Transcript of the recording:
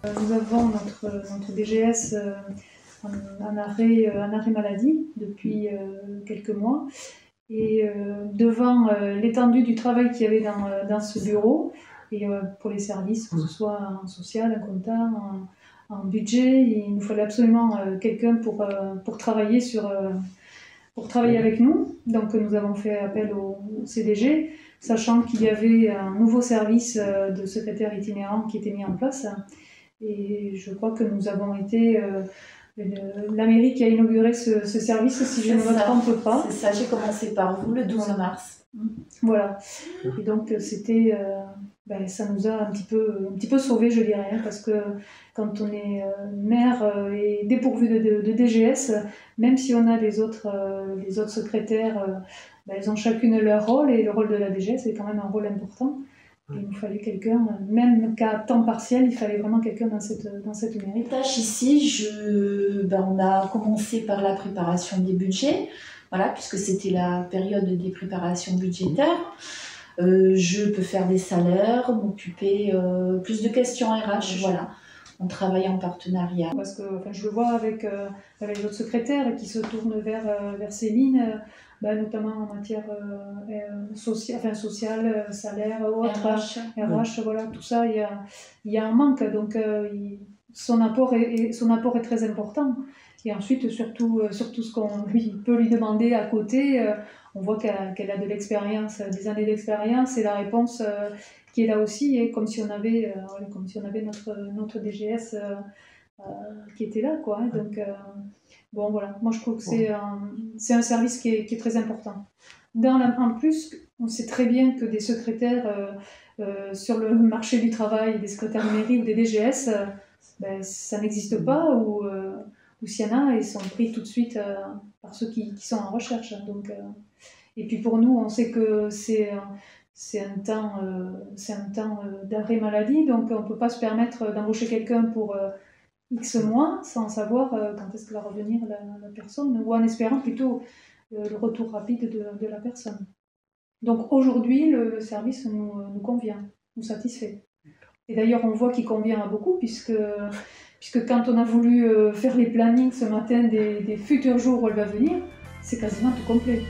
Nous avons notre DGS en arrêt maladie depuis quelques mois. Et devant l'étendue du travail qu'il y avait dans ce bureau, et pour les services, que ce soit en social, en compta, en budget, il nous fallait absolument quelqu'un pour travailler avec nous. Donc nous avons fait appel au CDG, sachant qu'il y avait un nouveau service de secrétaire itinérant qui était mis en place. Et je crois que nous avons été la mairie qui a inauguré ce service, si je ne me trompe pas. C'est ça, j'ai commencé par vous le 12 mars. Voilà. Et donc c'était, ça nous a un petit peu sauvés, je dirais, hein, parce que quand on est maire et dépourvu de DGS, même si on a les autres secrétaires, elles ont chacune leur rôle, et le rôle de la DGS est quand même un rôle important. Il nous fallait quelqu'un, même qu'à temps partiel, il fallait vraiment quelqu'un dans cette mairie. Ici, on a commencé par la préparation des budgets, voilà, puisque c'était la période des préparations budgétaires. Je peux faire des salaires, m'occuper plus de questions RH, voilà. On travaille en partenariat. Parce que je le vois avec les autres secrétaires qui se tournent vers Céline, notamment en matière sociale, salaire, autres, RH, voilà, tout ça, il y a un manque, donc son apport est très important. Et ensuite, surtout ce qu'on peut lui demander à côté, on voit qu'elle a de l'expérience, des années d'expérience, et la réponse qui est là aussi, et comme si on avait notre DGS qui était là, quoi. Hein, donc, bon, voilà, moi je trouve que c'est un service qui est très important. En plus, on sait très bien que des secrétaires sur le marché du travail, des secrétaires de mairie ou des DGS, ça n'existe pas, ou s'il y en a, ils sont pris tout de suite par ceux qui sont en recherche. Donc, et puis pour nous, on sait que c'est un temps d'arrêt maladie, donc on ne peut pas se permettre d'embaucher quelqu'un pour X mois sans savoir quand est-ce que va revenir la personne, ou en espérant plutôt le retour rapide de la personne. Donc aujourd'hui, le service nous convient, nous satisfait. Et d'ailleurs, on voit qu'il convient à beaucoup, puisque quand on a voulu faire les plannings ce matin des futurs jours où elle va venir, c'est quasiment tout complet.